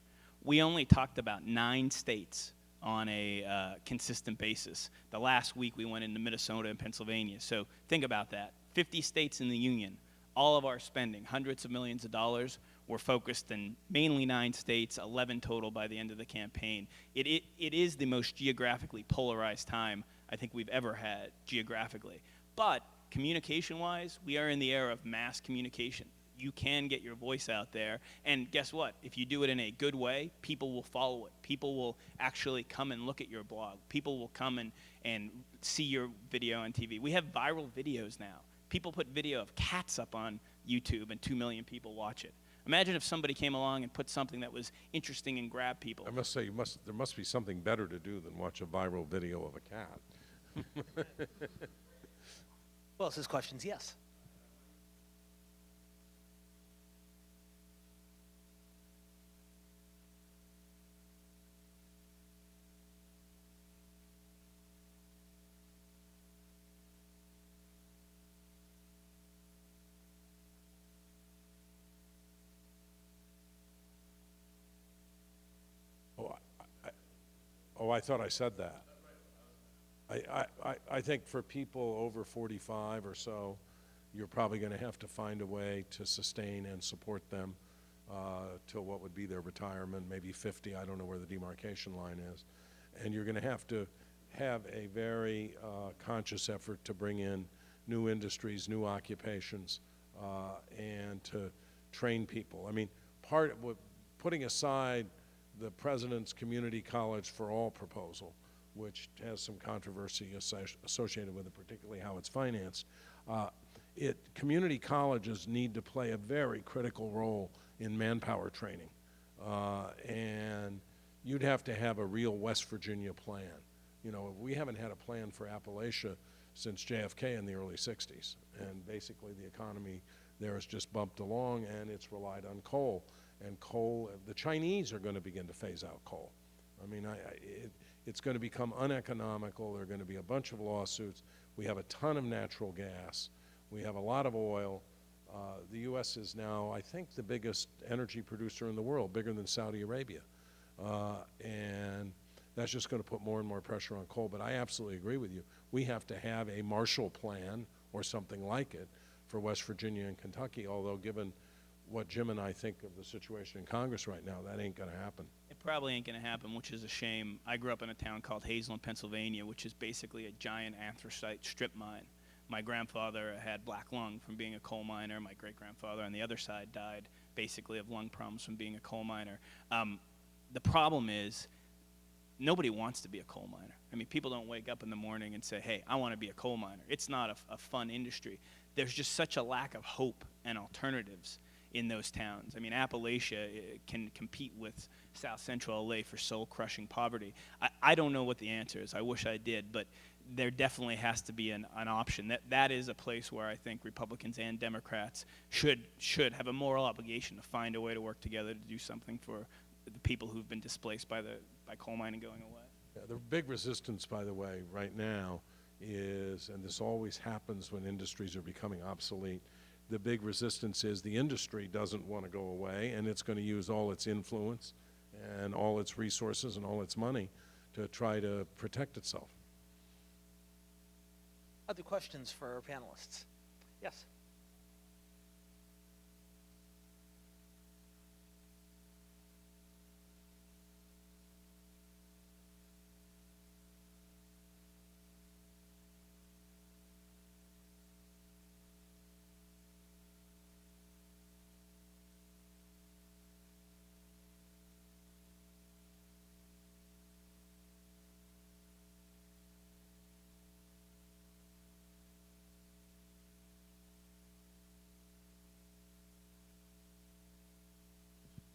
We only talked about 9 states on a consistent basis. The last week we went into Minnesota and Pennsylvania. So think about that. 50 states in the union. All of our spending, hundreds of millions of dollars, were focused in mainly 9 states, 11 total by the end of the campaign. It is the most geographically polarized time I think we've ever had geographically. But communication-wise, we are in the era of mass communication. You can get your voice out there, and guess what? If you do it in a good way, people will follow it. People will actually come and look at your blog. People will come and see your video on TV. We have viral videos now. People put video of cats up on YouTube, and 2 million people watch it. Imagine if somebody came along and put something that was interesting and grabbed people. I must say, there must be something better to do than watch a viral video of a cat. Well, his question's yes. Oh, I thought I said that. I think for people over 45 or so, you're probably going to have to find a way to sustain and support them till what would be their retirement, maybe 50. I don't know where the demarcation line is. And you're going to have a very conscious effort to bring in new industries, new occupations, and to train people. I mean, part of putting aside the President's Community College for All proposal, which has some controversy associated with it, particularly how it's financed, community colleges need to play a very critical role in manpower training. And you'd have to have a real West Virginia plan. You know, we haven't had a plan for Appalachia since JFK in the early 60s. And basically the economy there has just bumped along, and it's relied on coal. And coal, the Chinese are going to begin to phase out coal. I mean, it's going to become uneconomical. There are going to be a bunch of lawsuits. We have a ton of natural gas. We have a lot of oil. The U.S. is now, I think, the biggest energy producer in the world, bigger than Saudi Arabia. And that's just going to put more and more pressure on coal. But I absolutely agree with you. We have to have a Marshall Plan or something like it for West Virginia and Kentucky, although given what Jim and I think of the situation in Congress right now, that ain't going to happen. It probably ain't going to happen, which is a shame. I grew up in a town called Hazelland, Pennsylvania, which is basically a giant anthracite strip mine. My grandfather had black lung from being a coal miner. My great-grandfather on the other side died basically of lung problems from being a coal miner. The problem is nobody wants to be a coal miner. I mean, people don't wake up in the morning and say, hey, I want to be a coal miner. It's not a fun industry. There's just such a lack of hope and alternatives in those towns. I mean, Appalachia can compete with South Central LA for soul-crushing poverty. I don't know what the answer is. I wish I did, but there definitely has to be an option. That is a place where I think Republicans and Democrats should have a moral obligation to find a way to work together to do something for the people who've been displaced by coal mining going away. Yeah, the big resistance, by the way, right now is, and this always happens when industries are becoming obsolete, the big resistance is the industry doesn't want to go away, and it's going to use all its influence and all its resources and all its money to try to protect itself. Other questions for our panelists? Yes.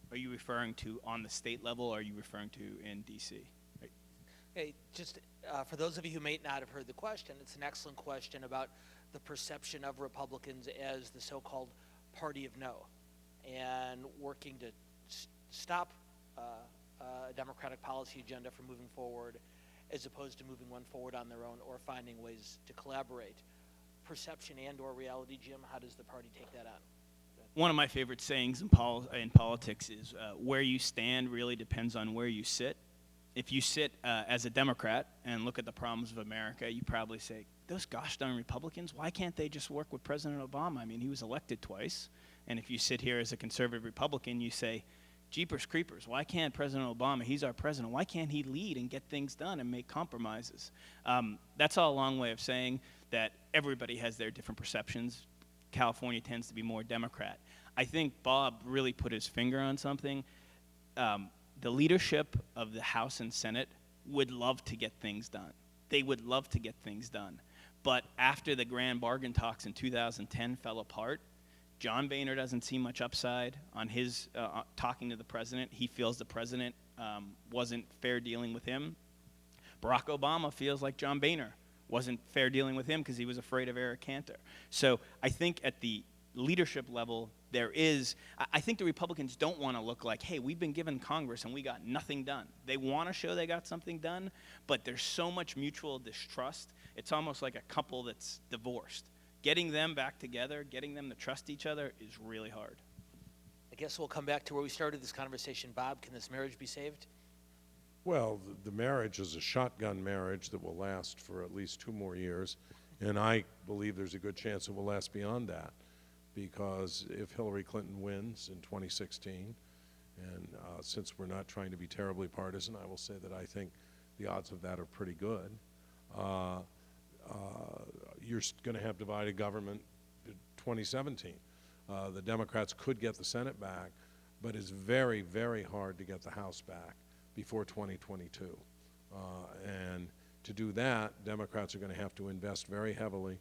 Are you referring to on the state level, or are you referring to in D.C.? Right. Okay, just for those of you who may not have heard the question, it's an excellent question about the perception of Republicans as the so-called party of no, and working to stop a Democratic policy agenda from moving forward, as opposed to moving one forward on their own or finding ways to collaborate. Perception and or reality, Jim, how does the party take that on? One of my favorite sayings in politics is where you stand really depends on where you sit. If you sit as a Democrat and look at the problems of America, you probably say, those gosh darn Republicans, why can't they just work with President Obama? I mean, he was elected twice. And if you sit here as a conservative Republican, you say, jeepers creepers, why can't President Obama, he's our president, why can't he lead and get things done and make compromises? That's all a long way of saying that everybody has their different perceptions. California tends to be more Democrat. I think Bob really put his finger on something. The leadership of the House and Senate would love to get things done. They would love to get things done. But after the grand bargain talks in 2010 fell apart, John Boehner doesn't see much upside on his talking to the president. He feels the president wasn't fair dealing with him. Barack Obama feels like John Boehner wasn't fair dealing with him because he was afraid of Eric Cantor. So I think at the leadership level, I think the Republicans don't want to look like, hey, we've been given Congress and we got nothing done. They want to show they got something done, but there's so much mutual distrust. It's almost like a couple that's divorced. Getting them back together, getting them to trust each other is really hard. I guess we'll come back to where we started this conversation. Bob, can this marriage be saved? Well, the marriage is a shotgun marriage that will last for at least 2 more years, and I believe there's a good chance it will last beyond that, because if Hillary Clinton wins in 2016, and since we're not trying to be terribly partisan, I will say that I think the odds of that are pretty good. You're going to have divided government in 2017. The Democrats could get the Senate back, but it's very, very hard to get the House back before 2022. And to do that, Democrats are going to have to invest very heavily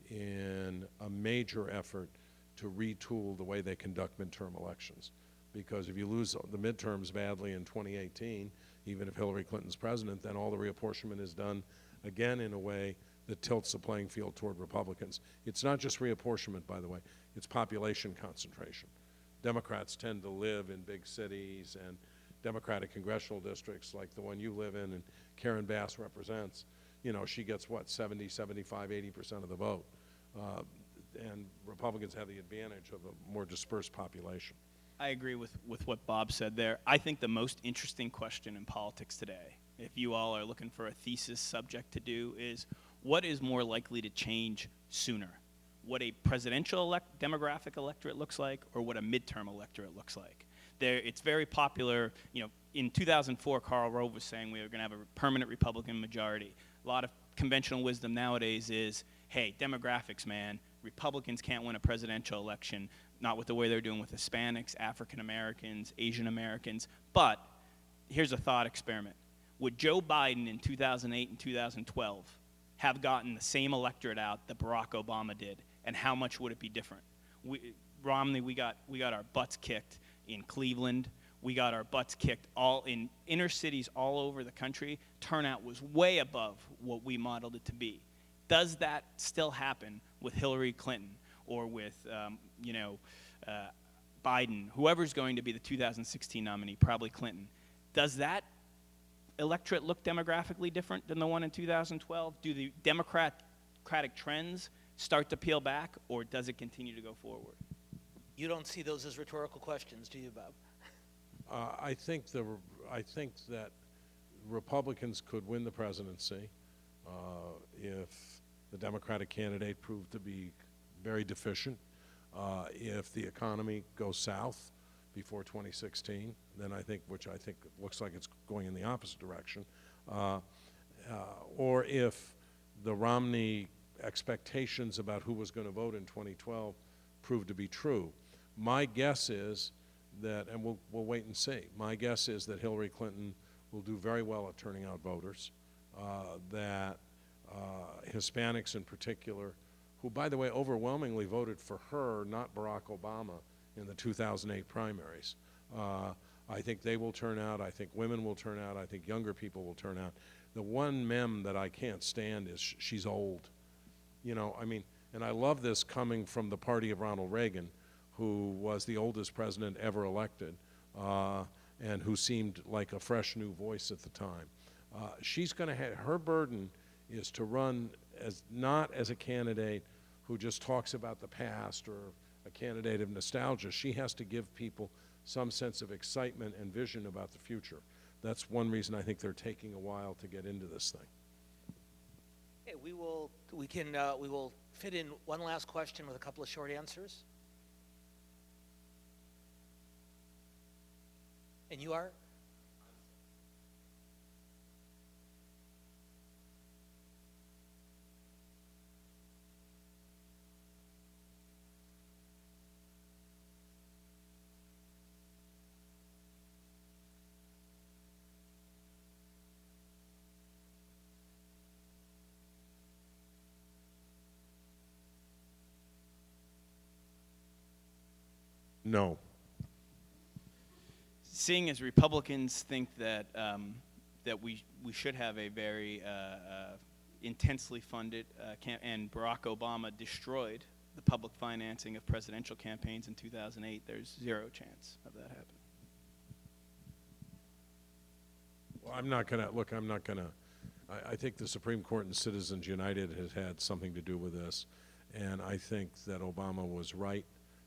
in a major effort to retool the way they conduct midterm elections. Because if you lose the midterms badly in 2018, even if Hillary Clinton's president, then all the reapportionment is done again in a way that tilts the playing field toward Republicans. It's not just reapportionment, by the way, it's population concentration. Democrats tend to live in big cities and Democratic congressional districts like the one you live in and Karen Bass represents. You know, she gets what, 70, 75, 80% of the vote. And Republicans have the advantage of a more dispersed population. I agree with what Bob said there. I think the most interesting question in politics today, if you all are looking for a thesis subject to do, is what is more likely to change sooner? What a presidential demographic electorate looks like, or what a midterm electorate looks like. It's very popular. You know, in 2004, Karl Rove was saying we were going to have a permanent Republican majority. A lot of conventional wisdom nowadays is, hey, demographics, man. Republicans can't win a presidential election, not with the way they're doing with Hispanics, African Americans, Asian Americans. But here's a thought experiment. Would Joe Biden in 2008 and 2012 have gotten the same electorate out that Barack Obama did, and how much would it be different? Romney, we got our butts kicked in Cleveland. We got our butts kicked all in inner cities all over the country. Turnout was way above what we modeled it to be. Does that still happen with Hillary Clinton or with, Biden, whoever's going to be the 2016 nominee, probably Clinton? Does that electorate look demographically different than the one in 2012? Do the Democratic trends start to peel back, or does it continue to go forward? You don't see those as rhetorical questions, do you, Bob? I think that Republicans could win the presidency if the Democratic candidate proved to be very deficient. If the economy goes south before 2016, then which I think looks like it's going in the opposite direction, or if the Romney expectations about who was going to vote in 2012 proved to be true. My guess is that, and we'll wait and see, my guess is that Hillary Clinton will do very well at turning out voters, that Hispanics in particular, who, by the way, overwhelmingly voted for her, not Barack Obama, in the 2008 primaries. I think they will turn out. I think women will turn out. I think younger people will turn out. The one meme that I can't stand is she's old. You know, I mean, and I love this coming from the party of Ronald Reagan, who was the oldest president ever elected, and who seemed like a fresh new voice at the time. She's going to have, her burden is to run not as a candidate who just talks about the past or a candidate of nostalgia. She has to give people some sense of excitement and vision about the future. That's one reason I think they're taking a while to get into this thing. Okay, we will fit in one last question with a couple of short answers. And you are? No. Seeing as Republicans think that that we should have a very intensely funded and Barack Obama destroyed the public financing of presidential campaigns in 2008, there's zero chance of that happening. Well, I'm not going to, I think the Supreme Court and Citizens United has had something to do with this, and I think that Obama was right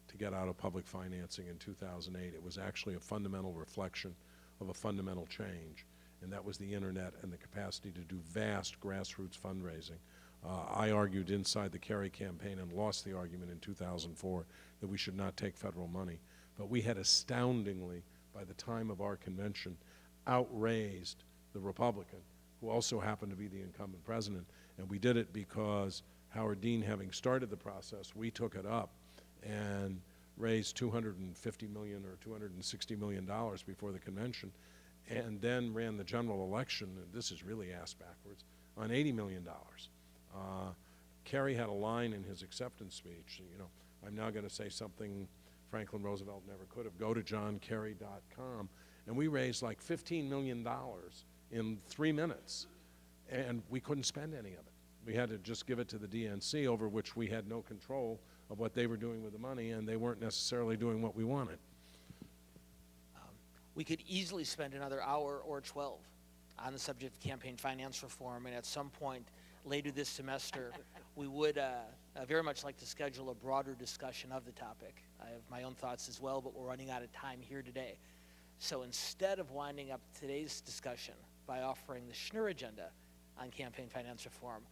to get out of public financing in 2008. It was actually a fundamental reflection of a fundamental change. and that was the internet and the capacity to do vast grassroots fundraising. I argued inside the Kerry campaign and lost the argument in 2004 that we should not take federal money. But we had astoundingly, by the time of our convention, outraised the Republican, who also happened to be the incumbent president. And we did it because Howard Dean, having started the process, we took it up and raised $250 million or $260 million before the convention, and then ran the general election, and this is really ass backwards, on $80 million. Kerry had a line in his acceptance speech, you know, I'm now going to say something Franklin Roosevelt never could have. Go to johnkerry.com. And we raised like $15 million in 3 minutes, and we couldn't spend any of it. We had to just give it to the DNC, over which we had no control of what they were doing with the money, and they weren't necessarily doing what we wanted. We could easily spend another hour or 12 on the subject of campaign finance reform, and at some point later this semester, we would very much like to schedule a broader discussion of the topic. I have my own thoughts as well, but we're running out of time here today. So instead of winding up today's discussion by offering the Schnur agenda on campaign finance reform,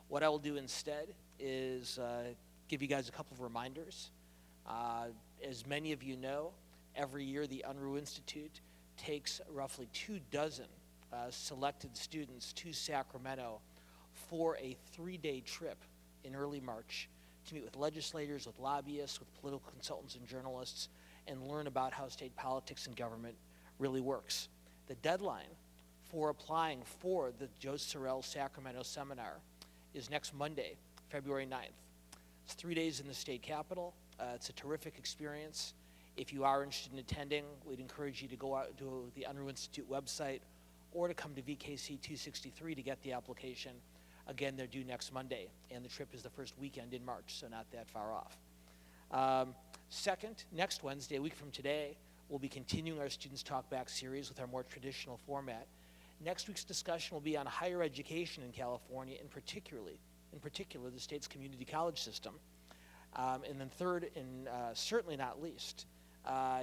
what I will do instead is give you guys a couple of reminders. As many of you know, every year the Unruh Institute takes roughly 24 selected students to Sacramento for a 3-day trip in early March to meet with legislators, with lobbyists, with political consultants and journalists, and learn about how state politics and government really works. The deadline for applying for the Joe Sorrell Sacramento seminar is next Monday, February 9th. It's 3 days in the state capitol. It's a terrific experience. If you are interested in attending, we'd encourage you to go out to the Unruh Institute website or to come to VKC 263 to get the application. Again, they're due next Monday, and the trip is the first weekend in March, so not that far off. Second, next Wednesday, a week from today, we'll be continuing our Students Talk Back series with our more traditional format. Next week's discussion will be on higher education in California, in particular the state's community college system. And then third, and certainly not least,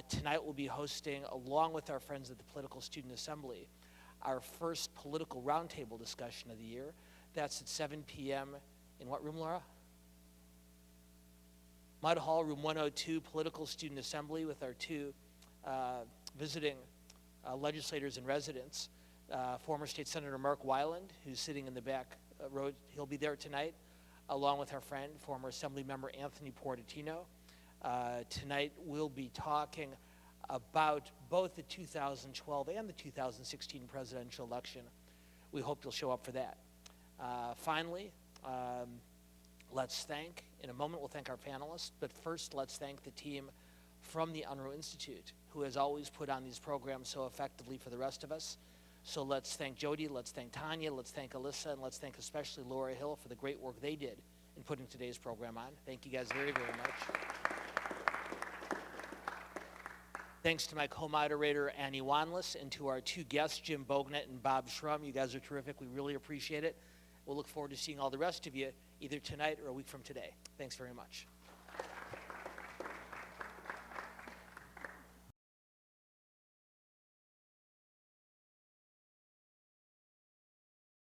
tonight we'll be hosting, along with our friends at the Political Student Assembly, our first political roundtable discussion of the year. That's at 7 p.m. in what room, Laura? Mudd Hall, room 102, Political Student Assembly, with our two visiting legislators and residents. Former State Senator Mark Weiland, who's sitting in the back row, he'll be there tonight, along with our friend, former Assembly Member Anthony Portantino. Tonight we'll be talking about both the 2012 and the 2016 presidential election. We hope you'll show up for that. Finally, let's thank, in a moment we'll thank our panelists, but first let's thank the team from the Unruh Institute, who has always put on these programs so effectively for the rest of us. So let's thank Jody, let's thank Tanya, let's thank Alyssa, and let's thank especially Laura Hill for the great work they did in putting today's program on. Thank you guys very, very much. Thanks to my co-moderator, Annie Wanless, and to our two guests, Jim Bognet and Bob Schrum. You guys are terrific. We really appreciate it. We'll look forward to seeing all the rest of you either tonight or a week from today. Thanks very much.